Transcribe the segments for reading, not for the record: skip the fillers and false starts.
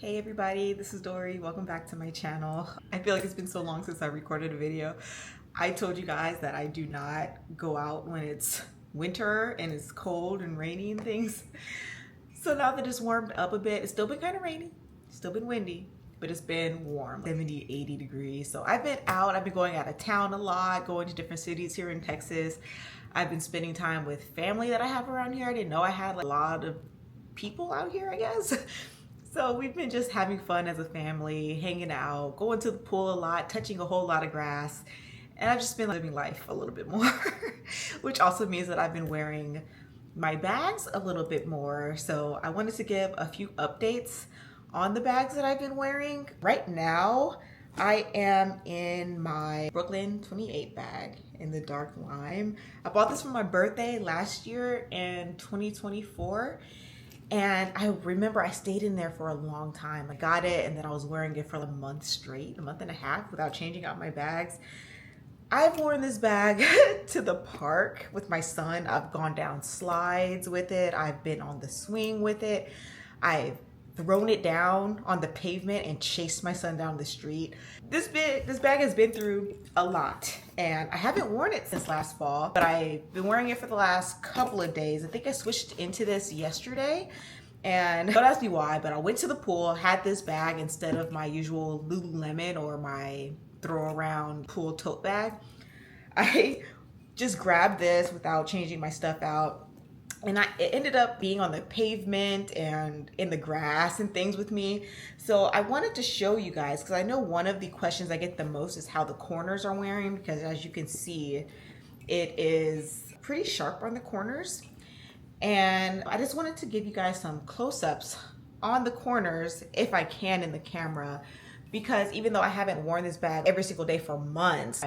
Hey everybody, this is Dory. Welcome back to my channel. I feel like it's been so long since I recorded a video. I told you guys that I do not go out when it's winter and it's cold and rainy and things. So now that it's warmed up a bit, it's still been kind of rainy, still been windy, but it's been warm, 70, 80 degrees. So I've been out, I've been going out of town a lot, going to different cities here in Texas. I've been spending time with family that I have around here. I didn't know I had a lot of people out here, I guess. So we've been just having fun as a family, hanging out, going to the pool a lot, touching a whole lot of grass. And I've just been living life a little bit more, which also means that I've been wearing my bags a little bit more. So I wanted to give a few updates on the bags that I've been wearing. Right now, I am in my Brooklyn 28 bag in the dark lime. I bought this for my birthday last year in 2024. And I remember I stayed in there for a long time. I got it and then I was wearing it for a month straight, a month and a half without changing out my bags. I've worn this bag to the park with my son. I've gone down slides with it. I've been on the swing with it. I've thrown it down on the pavement and chased my son down the street. This bag has been through a lot and I haven't worn it since last fall, but I've been wearing it for the last couple of days. I think I switched into this yesterday and don't ask me why, but I went to the pool, had this bag instead of my usual Lululemon or my throw around pool tote bag. I just grabbed this without changing my stuff out. And it ended up being on the pavement and in the grass and things with me. So I wanted to show you guys, because I know one of the questions I get the most is how the corners are wearing, because as you can see, it is pretty sharp on the corners. And I just wanted to give you guys some close-ups on the corners, if I can in the camera, because even though I haven't worn this bag every single day for months,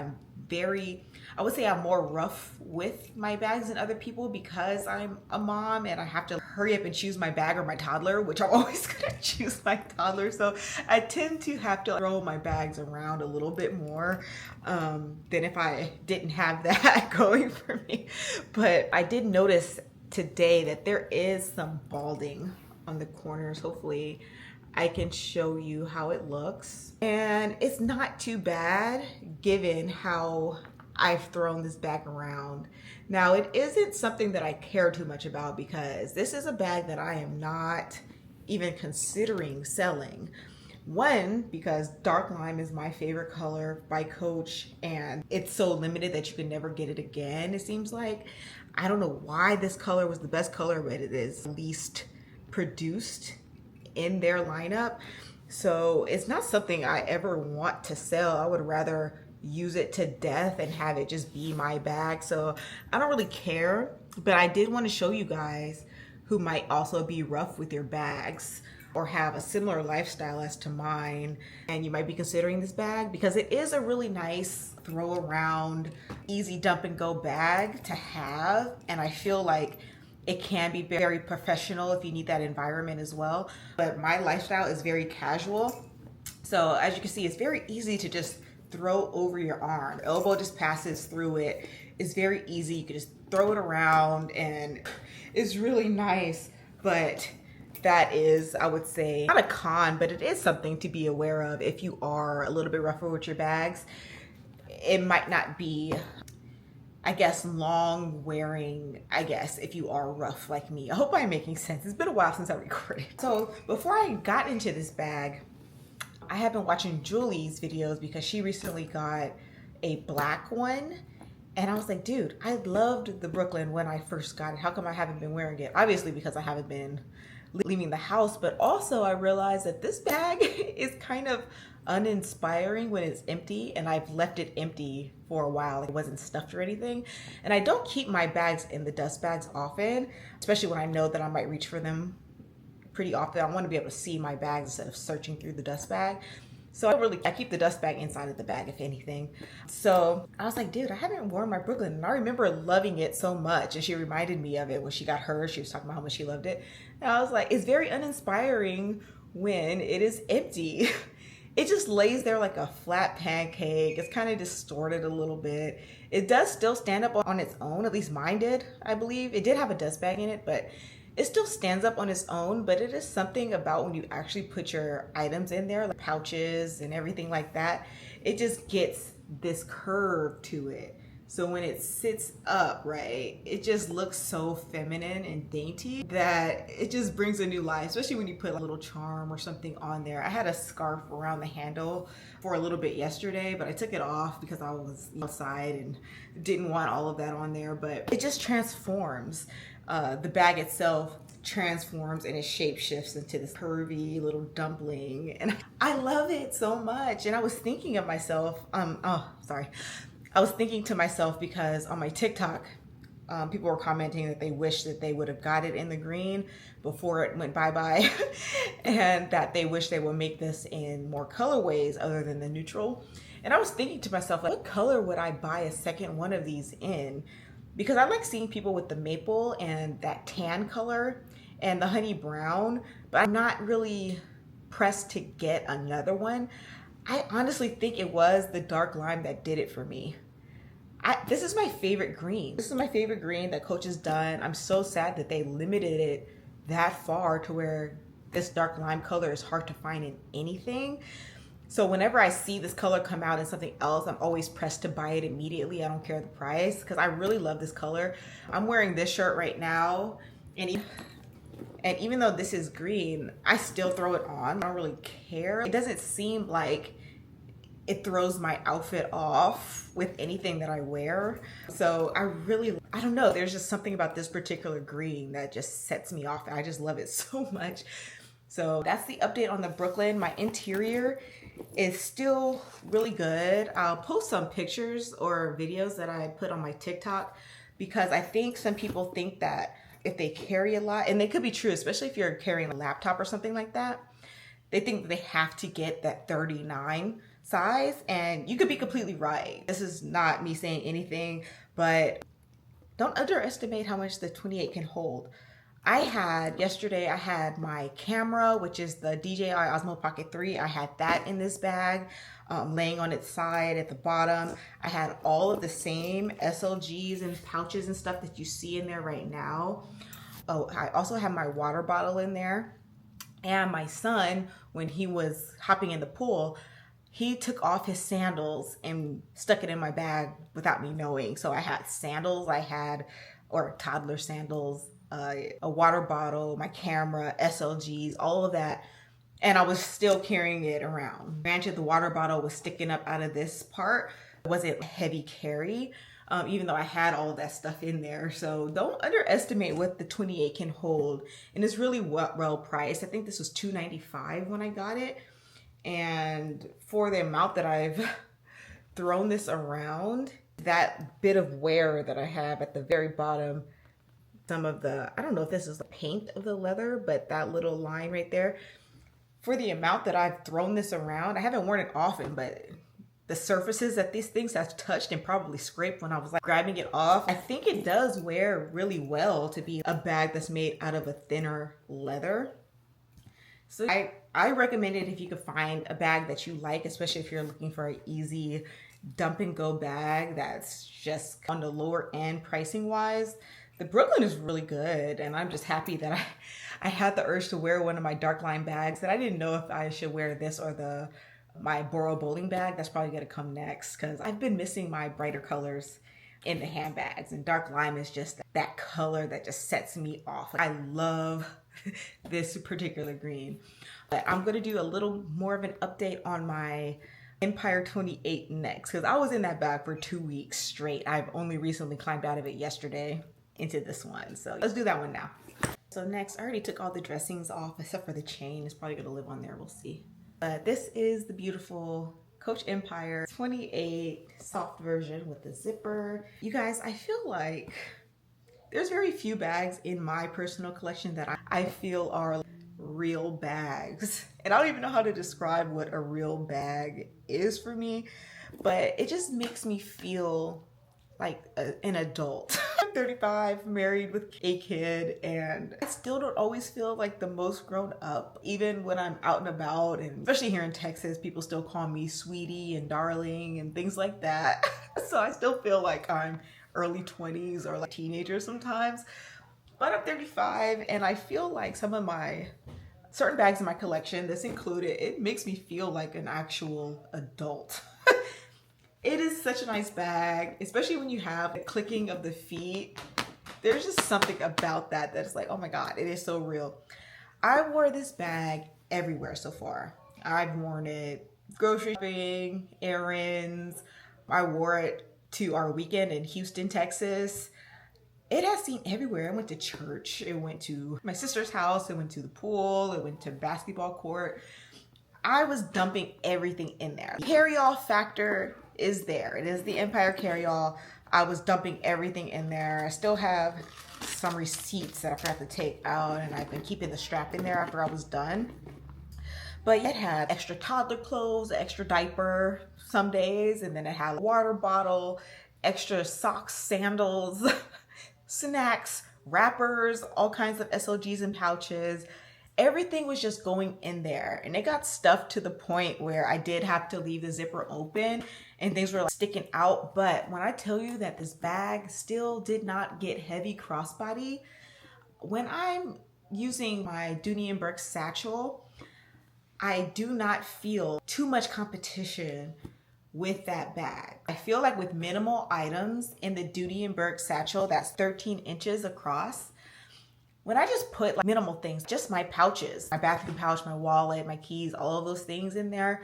I would say I'm more rough with my bags than other people because I'm a mom and I have to hurry up and choose my bag or my toddler, which I'm always gonna choose my toddler. So I tend to have to throw my bags around a little bit more than if I didn't have that going for me. But I did notice today that there is some balding on the corners. Hopefully I can show you how it looks. And it's not too bad given how I've thrown this bag around. Now, it isn't something that I care too much about because this is a bag that I am not even considering selling. One, because dark lime is my favorite color by Coach and it's so limited that you can never get it again, it seems like. I don't know why this color was the best color, but it is least produced in their lineup. So it's not something I ever want to sell. I would rather use it to death and have it just be my bag. So I don't really care, but I did want to show you guys who might also be rough with your bags or have a similar lifestyle as to mine, and you might be considering this bag because it is a really nice throw around, easy dump and go bag to have. And I feel like it can be very professional if you need that environment as well. But my lifestyle is very casual. So as you can see, it's very easy to just throw over your arm. Elbow just passes through it. It's very easy. You can just throw it around and it's really nice. But that is, I would say, not a con, but it is something to be aware of if you are a little bit rougher with your bags. It might not be, I guess, long wearing, I guess, if you are rough like me. I hope I'm making sense. It's been a while since I recorded. So before I got into this bag, I have been watching Julie's videos because she recently got a black one. And I was like, dude, I loved the Brooklyn when I first got it. How come I haven't been wearing it? Obviously because I haven't been leaving the house, but also I realized that this bag is kind of uninspiring when it's empty, and I've left it empty for a while. It wasn't stuffed or anything. And I don't keep my bags in the dust bags often, especially when I know that I might reach for them pretty often. I want to be able to see my bags instead of searching through the dust bag. So I keep the dust bag inside of the bag, if anything. So I was like, dude, I haven't worn my Brooklyn. And I remember loving it so much. And she reminded me of it when she got hers. She was talking about how much she loved it. And I was like, it's very uninspiring when it is empty. It just lays there like a flat pancake. It's kind of distorted a little bit. It does still stand up on its own. At least mine did, I believe. It did have a dust bag in it, but It still stands up on its own, but it is something about when you actually put your items in there, like pouches and everything like that, it just gets this curve to it. So when it sits up, right, it just looks so feminine and dainty that it just brings a new life, especially when you put a little charm or something on there. I had a scarf around the handle for a little bit yesterday, but I took it off because I was outside and didn't want all of that on there, but it just transforms. The bag itself transforms and it shape shifts into this curvy little dumpling, and I love it so much. And I was thinking of myself, I was thinking to myself because on my TikTok, people were commenting that they wish that they would have got it in the green before it went bye-bye and that they wish they would make this in more colorways other than the neutral. And I was thinking to myself, like, what color would I buy a second one of these in? Because I like seeing people with the maple and that tan color and the honey brown, but I'm not really pressed to get another one. I honestly think it was the dark lime that did it for me. This is my favorite green. This is my favorite green that Coach has done. I'm so sad that they limited it that far to where this dark lime color is hard to find in anything. So whenever I see this color come out in something else, I'm always pressed to buy it immediately. I don't care the price because I really love this color. I'm wearing this shirt right now, and even though this is green, I still throw it on. I don't really care. It doesn't seem like it throws my outfit off with anything that I wear. So I don't know, there's just something about this particular green that just sets me off. I just love it so much. So that's the update on the Brooklyn. My interior is still really good. I'll post some pictures or videos that I put on my TikTok because I think some people think that if they carry a lot, and they could be true, especially if you're carrying a laptop or something like that, they think they have to get that 39 size, and you could be completely right. This is not me saying anything, but don't underestimate how much the 28 can hold. Yesterday I had my camera, which is the DJI Osmo Pocket 3. I had that in this bag, laying on its side at the bottom. I had all of the same SLGs and pouches and stuff that you see in there right now. Oh, I also have my water bottle in there. And my son, when he was hopping in the pool, he took off his sandals and stuck it in my bag without me knowing. So I had sandals, or toddler sandals, a water bottle, my camera, SLGs, all of that. And I was still carrying it around. Granted, the water bottle was sticking up out of this part. It wasn't a heavy carry, even though I had all of that stuff in there. So don't underestimate what the 28 can hold. And it's really well priced. I think this was $2.95 when I got it. And for the amount that I've thrown this around, that bit of wear that I have at the very bottom, some of the, I don't know if this is the paint of the leather, but that little line right there, for the amount that I've thrown this around, I haven't worn it often, but the surfaces that these things have touched and probably scraped when I was like grabbing it off, I think it does wear really well to be a bag that's made out of a thinner leather. So I recommend it if you could find a bag that you like, especially if you're looking for an easy dump and go bag that's just on the lower end pricing wise. The Brooklyn is really good, and I'm just happy that I had the urge to wear one of my dark line bags that I didn't know if I should wear this or my Boro bowling bag. That's probably gonna come next because I've been missing my brighter colors in the handbags, and dark lime is just that color that just sets me off. I love this particular green. But I'm gonna do a little more of an update on my Empire 28 next because I was in that bag for 2 weeks straight. I've only recently climbed out of it yesterday into this one. So let's do that one now. So next, I already took all the dressings off except for the chain. It's probably gonna live on there, we'll see. But this is the beautiful Coach Empire 28 soft version with the zipper. You guys, I feel like there's very few bags in my personal collection that I feel are real bags. And I don't even know how to describe what a real bag is for me, but it just makes me feel like an adult. I'm 35, married with a kid, and I still don't always feel like the most grown up. Even when I'm out and about, and especially here in Texas, people still call me sweetie and darling and things like that. So I still feel like I'm early 20s or like teenager sometimes. But I'm 35 and I feel like some of my certain bags in my collection, this included, it makes me feel like an actual adult. It is such a nice bag, especially when you have the clicking of the feet. There's just something about that that's like, oh my God, it is so real. I wore this bag everywhere so far. I've worn it grocery shopping, errands. I wore it to our weekend in Houston, Texas. It has seen everywhere. I went to church. It went to my sister's house. It went to the pool. It went to basketball court. I was dumping everything in there. The carry-all factor is there. It is the Empire carry-all. I was dumping everything in there. I still have some receipts that I forgot to take out, and I've been keeping the strap in there after I was done. But it had extra toddler clothes, extra diaper some days, and then it had a water bottle, extra socks, sandals, snacks, wrappers, all kinds of SLGs and pouches. Everything was just going in there, and it got stuffed to the point where I did have to leave the zipper open and things were like sticking out. But when I tell you that this bag still did not get heavy crossbody, when I'm using my Dooney Bourke satchel, I do not feel too much competition with that bag. I feel like with minimal items in the Dooney Bourke satchel that's 13 inches across, when I just put like minimal things, just my pouches, my bathroom pouch, my wallet, my keys, all of those things in there,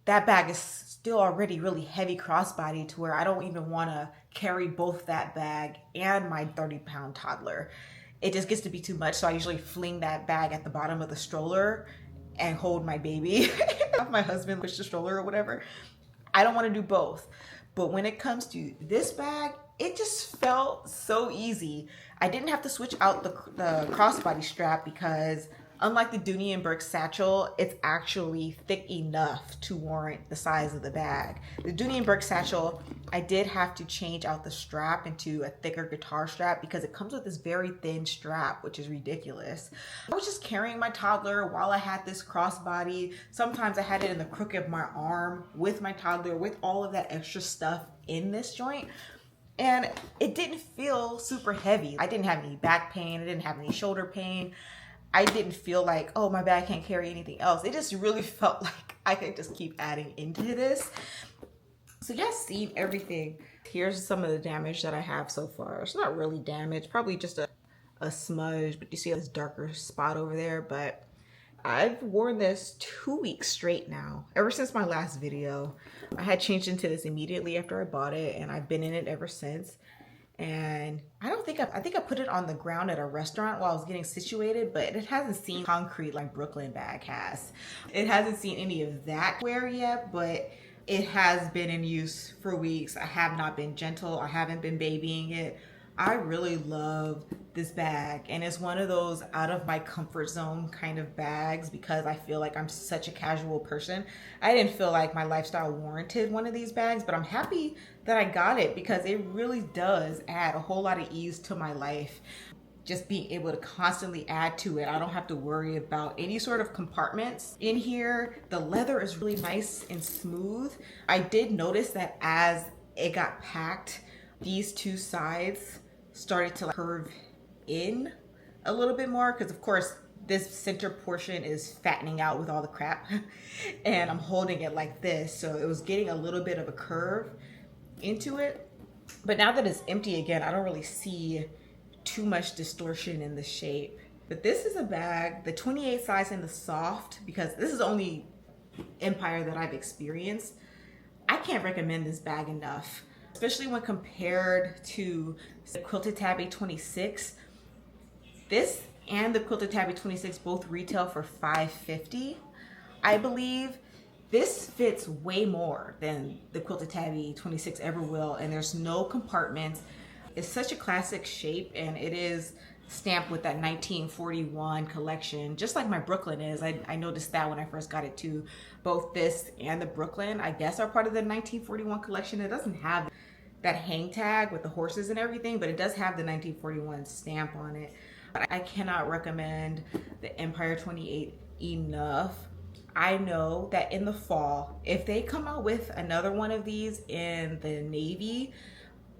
that bag is still already really heavy crossbody to where I don't even want to carry both that bag and my 30-pound toddler. It just gets to be too much, so I usually fling that bag at the bottom of the stroller and hold my baby. Have my husband push the stroller or whatever. I don't want to do both. But when it comes to this bag, it just felt so easy. I didn't have to switch out the crossbody strap because unlike the Dooney Bourke satchel, it's actually thick enough to warrant the size of the bag. The Dooney Bourke satchel, I did have to change out the strap into a thicker guitar strap because it comes with this very thin strap, which is ridiculous. I was just carrying my toddler while I had this crossbody. Sometimes I had it in the crook of my arm with my toddler with all of that extra stuff in this joint. And it didn't feel super heavy. I didn't have any back pain. I didn't have any shoulder pain. I didn't feel like, oh, my bag can't carry anything else. It just really felt like I could just keep adding into this. So you guys seen everything. Here's some of the damage that I have so far. It's not really damage, probably just a smudge, but you see this darker spot over there. But I've worn this 2 weeks straight now, ever since my last video. I had changed into this immediately after I bought it, and I've been in it ever since. And I think I put it on the ground at a restaurant while I was getting situated, but it hasn't seen concrete like Brooklyn bag has. It hasn't seen any of that wear yet, but it has been in use for weeks. I have not been gentle. I haven't been babying it. I really love this bag, and it's one of those out of my comfort zone kind of bags because I feel like I'm such a casual person. I didn't feel like my lifestyle warranted one of these bags, but I'm happy that I got it because it really does add a whole lot of ease to my life. Just being able to constantly add to it. I don't have to worry about any sort of compartments in here. The leather is really nice and smooth. I did notice that as it got packed, these two sides started to curve in a little bit more because of course this center portion is fattening out with all the crap and I'm holding it like this, so it was getting a little bit of a curve into it. But now that it's empty again, I don't really see too much distortion in the shape. But this is a bag, the 28 size in the soft, because this is the only Empire that I've experienced. I can't recommend this bag enough, especially when compared to the Quilted Tabby 26. This and the Quilted Tabby 26 both retail for $5.50. I believe this fits way more than the Quilted Tabby 26 ever will, and there's no compartments. It's such a classic shape, and it is stamped with that 1941 collection, just like my Brooklyn is. I noticed that when I first got it too. Both this and the Brooklyn, I guess, are part of the 1941 collection. It doesn't have that hang tag with the horses and everything, but it does have the 1941 stamp on it. But I cannot recommend the Empire 28 enough. I know that in the fall, if they come out with another one of these in the navy,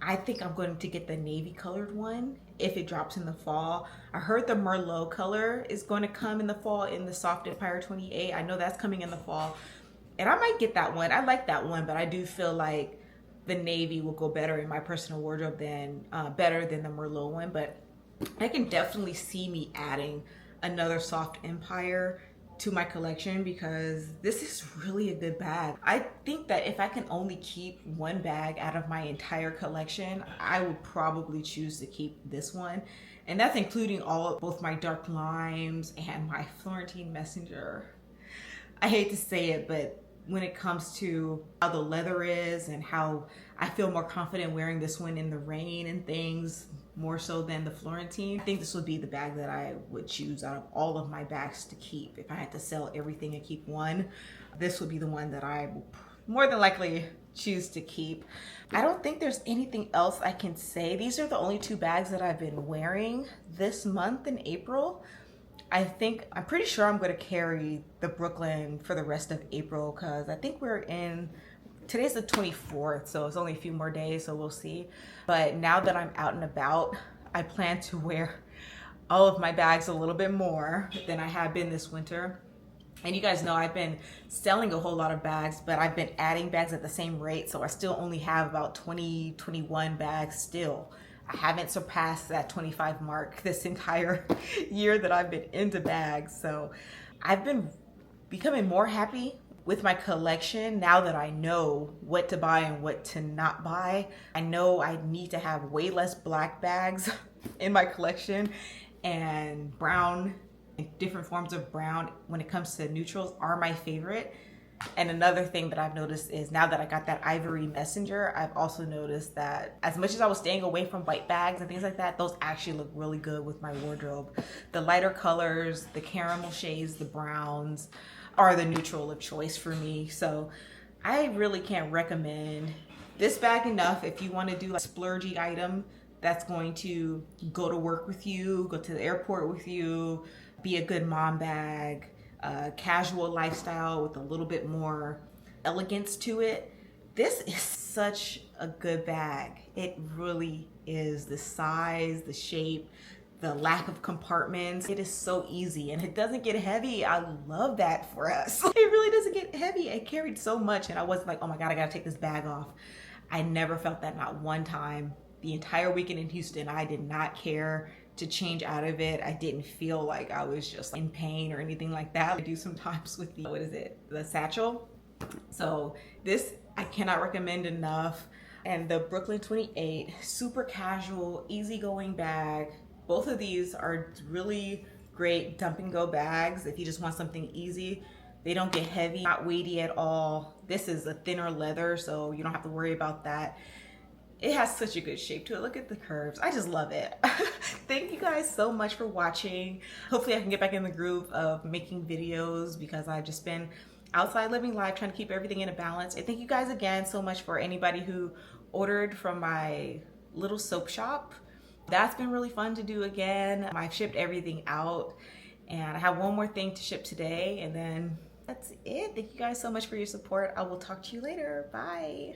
I think I'm going to get the navy colored one if it drops in the fall. I heard the Merlot color is going to come in the fall in the Soft Empire 28. I know that's coming in the fall, and I might get that one. I like that one, but I do feel like the navy will go better in my personal wardrobe than better than the Merlot one. But I can definitely see me adding another Soft Empire to my collection because this is really a good bag. I think that if I can only keep one bag out of my entire collection, I would probably choose to keep this one. And that's including both my dark limes and my Florentine Messenger. I hate to say it, but when it comes to how the leather is and how I feel more confident wearing this one in the rain and things, more so than the Florentine, I think this would be the bag that I would choose out of all of my bags to keep. If I had to sell everything and keep one, this would be the one that I would more than likely choose to keep. I don't think there's anything else I can say. These are the only two bags that I've been wearing this month in April. I'm pretty sure I'm going to carry the Brooklyn for the rest of April because I think today's the 24th, so it's only a few more days, so we'll see. But now that I'm out and about, I plan to wear all of my bags a little bit more than I have been this winter. And you guys know I've been selling a whole lot of bags, but I've been adding bags at the same rate, so I still only have about 21 bags still. I haven't surpassed that 25 mark this entire year that I've been into bags. So I've been becoming more happy with my collection now that I know what to buy and what to not buy. I know I need to have way less black bags in my collection, and brown, different forms of brown when it comes to neutrals are my favorite. And another thing that I've noticed is now that I got that Ivory Messenger, I've also noticed that as much as I was staying away from white bags and things like that, those actually look really good with my wardrobe. The lighter colors, the caramel shades, the browns are the neutral of choice for me. So I really can't recommend this bag enough if you want to do a splurgy item that's going to go to work with you, go to the airport with you, be a good mom bag, casual lifestyle with a little bit more elegance to it. This is such a good bag. It really is. The size, the shape, the lack of compartments. It is so easy and it doesn't get heavy. I love that for us. It really doesn't get heavy. I carried so much and I wasn't like, oh my God, I gotta take this bag off. I never felt that, not one time. The entire weekend in Houston, I did not care to change out of it. I didn't feel like I was just in pain or anything like that. I do sometimes with the satchel. So this I cannot recommend enough. And the Brooklyn 28, super casual, easygoing bag. Both of these are really great dump and go bags if you just want something easy. They don't get heavy, not weighty at all. This is a thinner leather, so you don't have to worry about that. It has such a good shape to it. Look at the curves. I just love it. Thank you guys so much for watching. Hopefully I can get back in the groove of making videos because I've just been outside living life, trying to keep everything in a balance. And thank you guys again so much for anybody who ordered from my little soap shop. That's been really fun to do again. I've shipped everything out and I have one more thing to ship today, and then that's it. Thank you guys so much for your support. I will talk to you later. Bye.